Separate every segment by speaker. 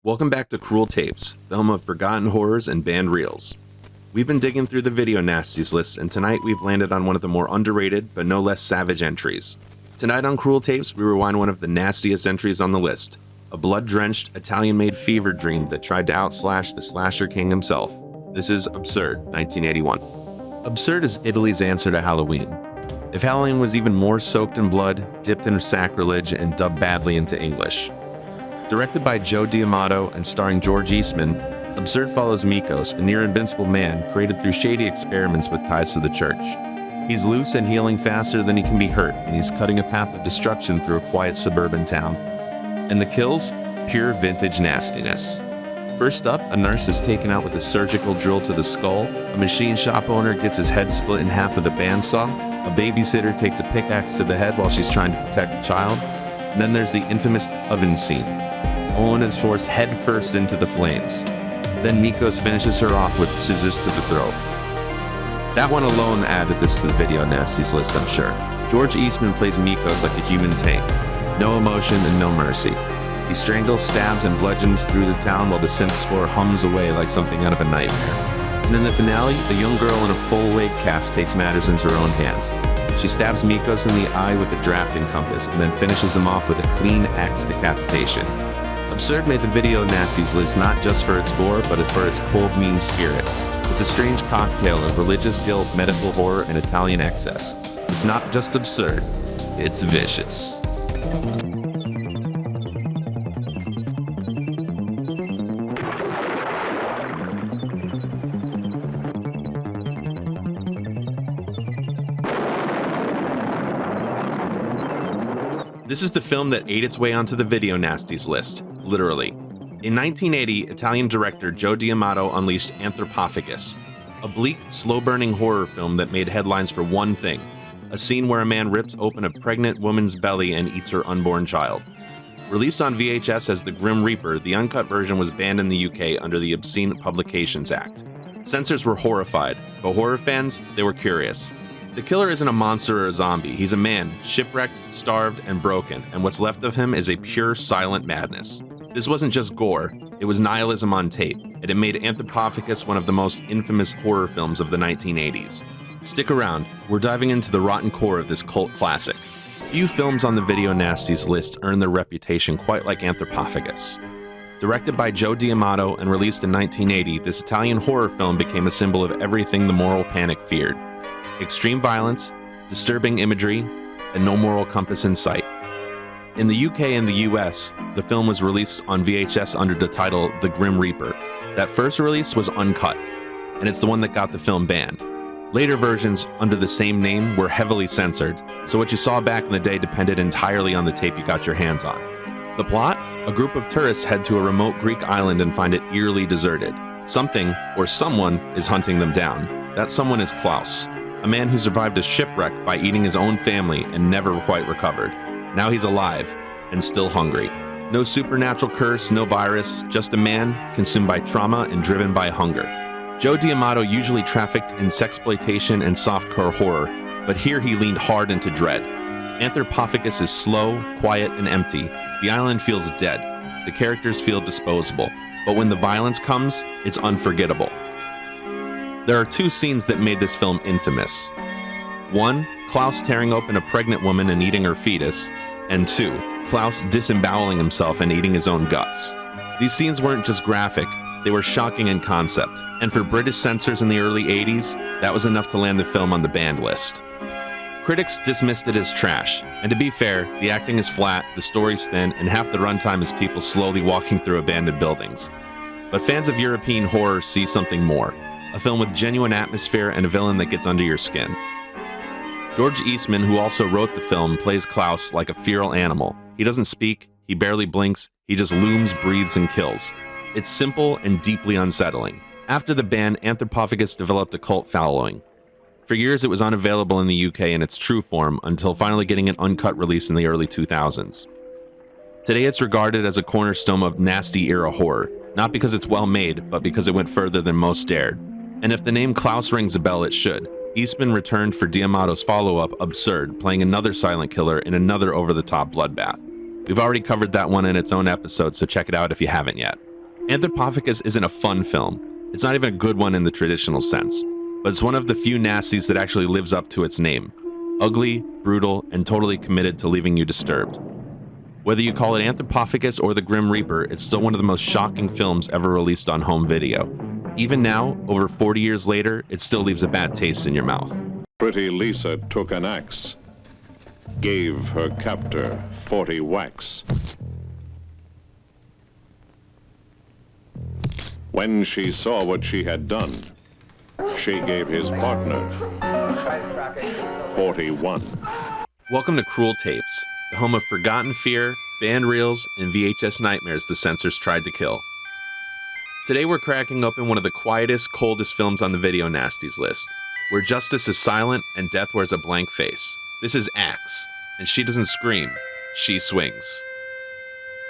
Speaker 1: Welcome back to Cruel Tapes, the home of forgotten horrors and banned reels. We've been digging through the video Nasties lists, and tonight we've landed on one of the more underrated but no less savage entries. Tonight on Cruel Tapes, we rewind one of the nastiest entries on the list, a blood-drenched, Italian-made fever dream that tried to outslash the slasher king himself. This is Absurd, 1981. Absurd is Italy's answer to Halloween. If Halloween was even more soaked in blood, dipped in sacrilege, and dubbed badly into English. Directed by Joe D'Amato and starring George Eastman, Absurd follows Mikos, a near-invincible man created through shady experiments with ties to the church. He's loose and healing faster than he can be hurt, and he's cutting a path of destruction through a quiet suburban town. And the kills? Pure vintage nastiness. First up, a nurse is taken out with a surgical drill to the skull, a machine shop owner gets his head split in half with a bandsaw, a babysitter takes a pickaxe to the head while she's trying to protect the child, and then there's the infamous oven scene. A woman is forced headfirst into the flames. Then Mikos finishes her off with scissors to the throat. That one alone added this to the video Nasties list, I'm sure. George Eastman plays Mikos like a human tank. No emotion and no mercy. He strangles, stabs, and bludgeons through the town while the synth score hums away like something out of a nightmare. And in the finale, a young girl in a full wig cast takes matters into her own hands. She stabs Mikos in the eye with a drafting compass and then finishes him off with a clean axe decapitation. Absurd made the video Nasties list not just for its gore, but for its cold, mean spirit. It's a strange cocktail of religious guilt, medical horror, and Italian excess. It's not just absurd, it's vicious. This is the film that ate its way onto the video Nasties list, literally. In 1980, Italian director Joe D'Amato unleashed Anthropophagous, a bleak, slow-burning horror film that made headlines for one thing: a scene where a man rips open a pregnant woman's belly and eats her unborn child. Released on VHS as The Grim Reaper, the uncut version was banned in the UK under the Obscene Publications Act. Censors were horrified, but horror fans, they were curious. The killer isn't a monster or a zombie. He's a man, shipwrecked, starved, and broken, and what's left of him is a pure, silent madness. This wasn't just gore, it was nihilism on tape, and it made Anthropophagous one of the most infamous horror films of the 1980s. Stick around, we're diving into the rotten core of this cult classic. Few films on the video Nasties list earn their reputation quite like Anthropophagous. Directed by Joe D'Amato and released in 1980, this Italian horror film became a symbol of everything the moral panic feared. Extreme violence, disturbing imagery, and no moral compass in sight. In the UK and the US, the film was released on VHS under the title The Grim Reaper. That first release was uncut, and it's the one that got the film banned. Later versions under the same name were heavily censored, so what you saw back in the day depended entirely on the tape you got your hands on. The plot? A group of tourists head to a remote Greek island and find it eerily deserted. Something, or someone, is hunting them down. That someone is Klaus, a man who survived a shipwreck by eating his own family and never quite recovered. Now he's alive, and still hungry. No supernatural curse, no virus, just a man consumed by trauma and driven by hunger. Joe D'Amato usually trafficked in sexploitation and softcore horror, but here he leaned hard into dread. Anthropophagous is slow, quiet, and empty. The island feels dead. The characters feel disposable. But when the violence comes, it's unforgettable. There are two scenes that made this film infamous. One, Klaus tearing open a pregnant woman and eating her fetus, and two, Klaus disemboweling himself and eating his own guts. These scenes weren't just graphic, they were shocking in concept, and for British censors in the early 80s, that was enough to land the film on the banned list. Critics dismissed it as trash, and to be fair, the acting is flat, the story's thin, and half the runtime is people slowly walking through abandoned buildings. But fans of European horror see something more. A film with genuine atmosphere and a villain that gets under your skin. George Eastman, who also wrote the film, plays Klaus like a feral animal. He doesn't speak, he barely blinks, he just looms, breathes, and kills. It's simple and deeply unsettling. After the ban, Anthropophagous developed a cult following. For years it was unavailable in the UK in its true form, until finally getting an uncut release in the early 2000s. Today it's regarded as a cornerstone of nasty-era horror, not because it's well made, but because it went further than most dared. And if the name Klaus rings a bell, it should. Eastman returned for D'Amato's follow-up, Absurd, playing another silent killer in another over-the-top bloodbath. We've already covered that one in its own episode, so check it out if you haven't yet. Anthropophagous isn't a fun film. It's not even a good one in the traditional sense, but it's one of the few Nasties that actually lives up to its name. Ugly, brutal, and totally committed to leaving you disturbed. Whether you call it Anthropophagous or The Grim Reaper, it's still one of the most shocking films ever released on home video. Even now, over 40 years later, it still leaves a bad taste in your mouth.
Speaker 2: Pretty Lisa took an axe, gave her captor 40 whacks. When she saw what she had done, she gave his partner 41.
Speaker 1: Welcome to Cruel Tapes, the home of forgotten fear, band reels, and VHS nightmares the censors tried to kill. Today we're cracking open one of the quietest, coldest films on the Video Nasties list, where justice is silent and death wears a blank face. This is Axe, and she doesn't scream, she swings.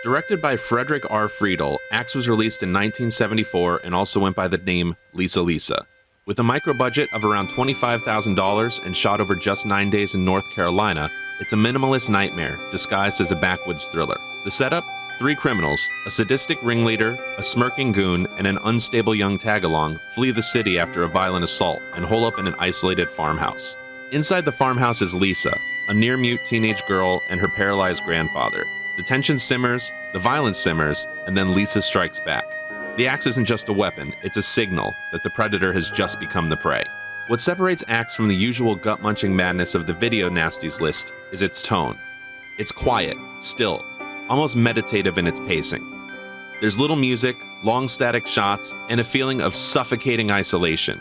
Speaker 1: Directed by Frederick R. Friedel, Axe was released in 1974 and also went by the name Lisa Lisa. With a micro-budget of around $25,000 and shot over just 9 days in North Carolina, it's a minimalist nightmare disguised as a backwoods thriller. The setup? 3 criminals, a sadistic ringleader, a smirking goon, and an unstable young tag-along flee the city after a violent assault and hole up in an isolated farmhouse. Inside the farmhouse is Lisa, a near-mute teenage girl, and her paralyzed grandfather. The tension simmers, the violence simmers, and then Lisa strikes back. The axe isn't just a weapon, it's a signal that the predator has just become the prey. What separates Axe from the usual gut-munching madness of the Video Nasties list is its tone. It's quiet, still, almost meditative in its pacing. There's little music, long static shots, and a feeling of suffocating isolation.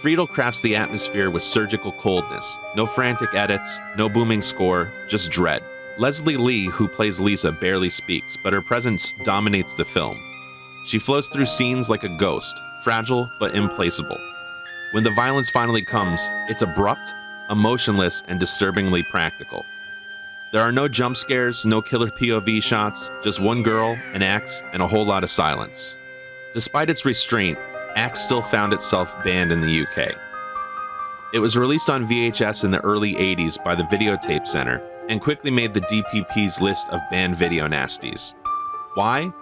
Speaker 1: Friedel crafts the atmosphere with surgical coldness, no frantic edits, no booming score, just dread. Leslie Lee, who plays Lisa, barely speaks, but her presence dominates the film. She flows through scenes like a ghost, fragile but implacable. When the violence finally comes, it's abrupt, emotionless, and disturbingly practical. There are no jump scares, no killer POV shots, just one girl, an axe, and a whole lot of silence. Despite its restraint, Axe still found itself banned in the UK. It was released on VHS in the early 80s by the Videotape Center, and quickly made the DPP's list of banned Video Nasties. Why?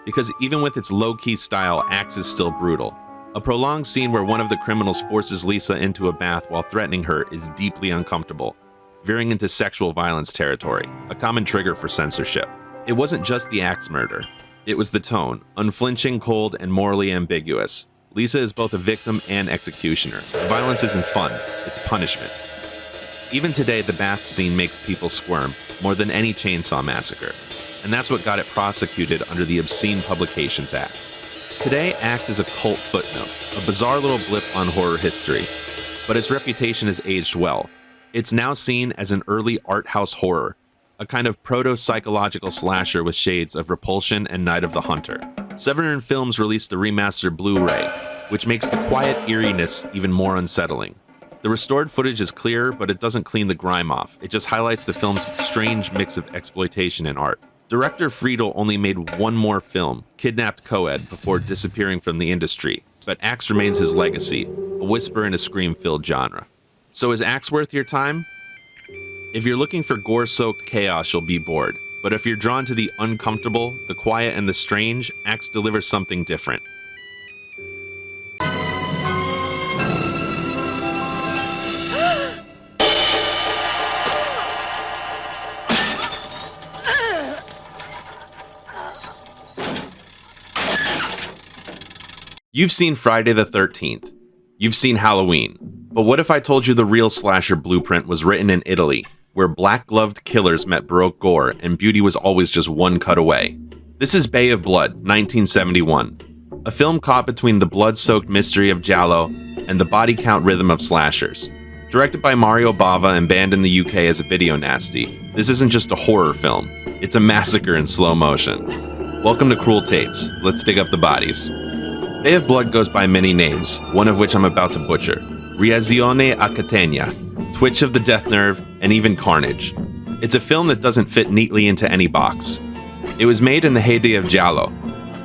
Speaker 1: Because even with its low-key style, Axe is still brutal. A prolonged scene where one of the criminals forces Lisa into a bath while threatening her is deeply uncomfortable, veering into sexual violence territory, a common trigger for censorship. It wasn't just the axe murder. It was the tone, unflinching, cold, and morally ambiguous. Lisa is both a victim and executioner. The violence isn't fun, it's punishment. Even today, the bath scene makes people squirm, more than any chainsaw massacre. And that's what got it prosecuted under the Obscene Publications Act. Today, Axe is a cult footnote, a bizarre little blip on horror history. But its reputation has aged well. It's now seen as an early arthouse horror, a kind of proto-psychological slasher with shades of Repulsion and Night of the Hunter. Severin Films released a remastered Blu-ray, which makes the quiet eeriness even more unsettling. The restored footage is clearer, but it doesn't clean the grime off. It just highlights the film's strange mix of exploitation and art. Director Friedel only made one more film, Kidnapped Coed, before disappearing from the industry, but Axe remains his legacy, a whisper in a scream-filled genre. So is Axe worth your time? If you're looking for gore-soaked chaos, you'll be bored. But if you're drawn to the uncomfortable, the quiet, and the strange, Axe delivers something different. You've seen Friday the 13th. You've seen Halloween. But what if I told you the real slasher blueprint was written in Italy, where black-gloved killers met Baroque gore and beauty was always just one cut away? This is Bay of Blood, 1971. A film caught between the blood-soaked mystery of Giallo and the body count rhythm of slashers. Directed by Mario Bava and banned in the UK as a video nasty, this isn't just a horror film, it's a massacre in slow motion. Welcome to Cruel Tapes. Let's dig up the bodies. Bay of Blood goes by many names, one of which I'm about to butcher. Reazione a Catania, Twitch of the Death Nerve, and even Carnage. It's a film that doesn't fit neatly into any box. It was made in the heyday of Giallo,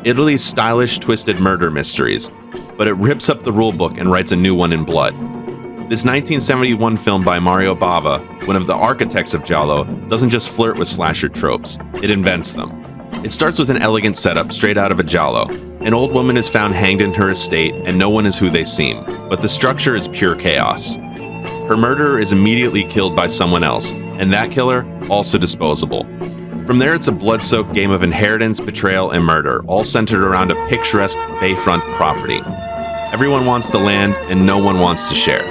Speaker 1: Italy's stylish, twisted murder mysteries, but it rips up the rulebook and writes a new one in blood. This 1971 film by Mario Bava, one of the architects of Giallo, doesn't just flirt with slasher tropes, it invents them. It starts with an elegant setup straight out of a giallo. An old woman is found hanged in her estate, and no one is who they seem, but the structure is pure chaos. Her murderer is immediately killed by someone else, and that killer also disposable. From there, it's a blood-soaked game of inheritance, betrayal, and murder, all centered around a picturesque bayfront property. Everyone wants the land, and no one wants to share.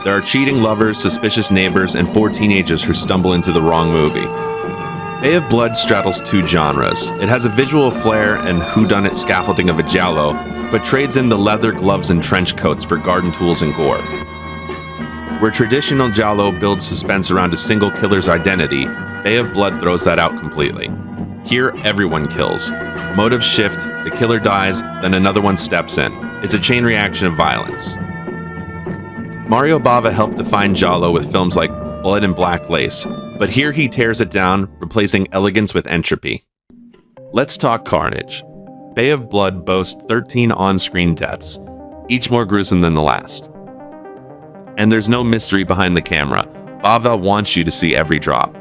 Speaker 1: There are cheating lovers, suspicious neighbors, and 4 teenagers who stumble into the wrong movie. Bay of Blood straddles 2 genres. It has a visual flair and whodunit scaffolding of a giallo, but trades in the leather gloves and trench coats for garden tools and gore. Where traditional giallo builds suspense around a single killer's identity, Bay of Blood throws that out completely. Here, everyone kills. Motives shift, the killer dies, then another one steps in. It's a chain reaction of violence. Mario Bava helped define giallo with films like Blood and Black Lace, but here he tears it down, replacing elegance with entropy. Let's talk carnage. Bay of Blood boasts 13 on-screen deaths, each more gruesome than the last. And there's no mystery behind the camera. Bava wants you to see every drop.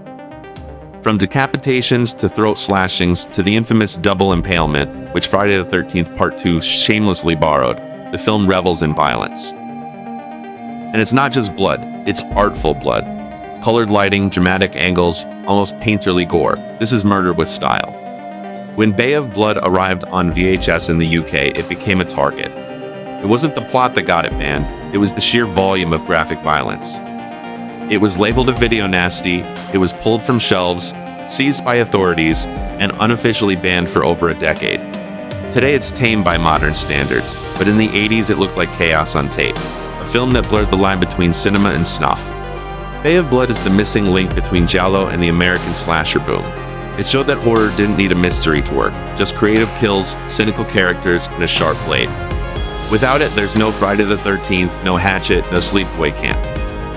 Speaker 1: From decapitations to throat slashings to the infamous double impalement, which Friday the 13th Part 2 shamelessly borrowed, the film revels in violence. And it's not just blood, it's artful blood. Colored lighting, dramatic angles, almost painterly gore. This is murder with style. When Bay of Blood arrived on VHS in the UK, it became a target. It wasn't the plot that got it banned, it was the sheer volume of graphic violence. It was labeled a video nasty, it was pulled from shelves, seized by authorities, and unofficially banned for over a decade. Today it's tame by modern standards, but in the 80s it looked like chaos on tape. A film that blurred the line between cinema and snuff. Bay of Blood is the missing link between giallo and the American slasher boom. It showed that horror didn't need a mystery to work, just creative kills, cynical characters, and a sharp blade. Without it, there's no Friday the 13th, no Hatchet, no Sleepaway Camp.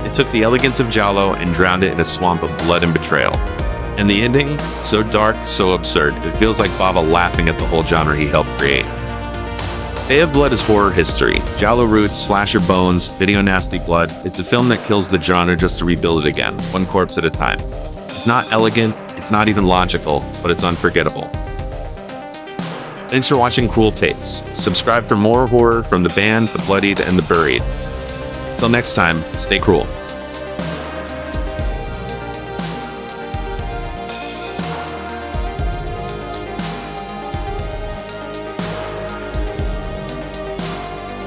Speaker 1: It took the elegance of giallo and drowned it in a swamp of blood and betrayal. And the ending? So dark, so absurd, it feels like Bava laughing at the whole genre he helped create. Bay of Blood is horror history. Giallo roots, slasher bones, video nasty blood. It's a film that kills the genre just to rebuild it again, one corpse at a time. It's not elegant, it's not even logical, but it's unforgettable. Thanks for watching Cruel Tapes. Subscribe for more horror from the banned, the bloodied, and the buried. Till next time, stay cruel.